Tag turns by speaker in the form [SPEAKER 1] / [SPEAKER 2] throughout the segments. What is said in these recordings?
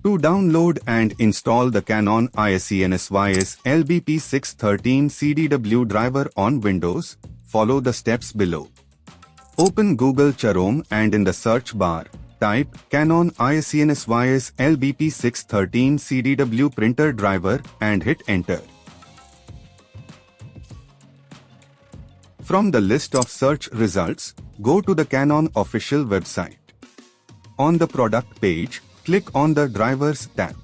[SPEAKER 1] To download and install the Canon i-SENSYS LBP613Cdw driver on Windows, follow the steps below. Open Google Chrome and in the search bar, type Canon i-SENSYS LBP613Cdw printer driver and hit enter. From the list of search results, go to the Canon official website. On the product page, click on the Drivers tab.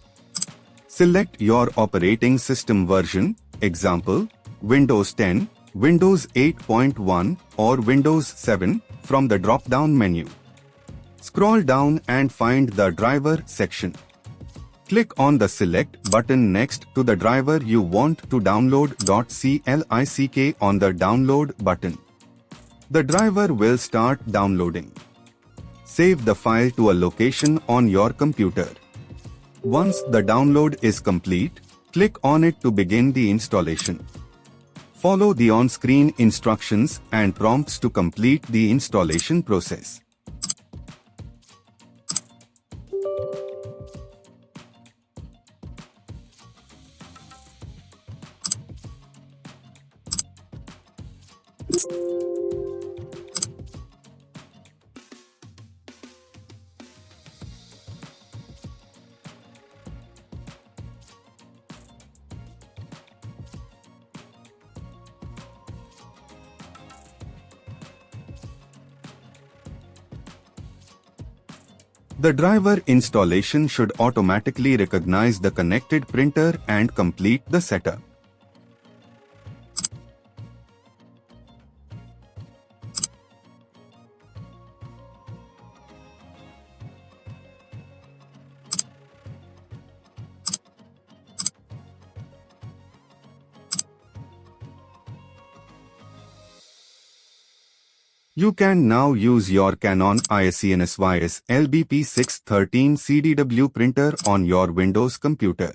[SPEAKER 1] Select your operating system version, example, Windows 10, Windows 8.1 or Windows 7 from the drop-down menu. Scroll down and find the driver section. Click on the Select button next to the driver you want to download. Click on the Download button. The driver will start downloading. Save the file to a location on your computer. Once the download is complete, click on it to begin the installation. Follow the on-screen instructions and prompts to complete the installation process. The driver installation should automatically recognize the connected printer and complete the setup. You can now use your Canon i-SENSYS LBP613Cdw printer on your Windows computer.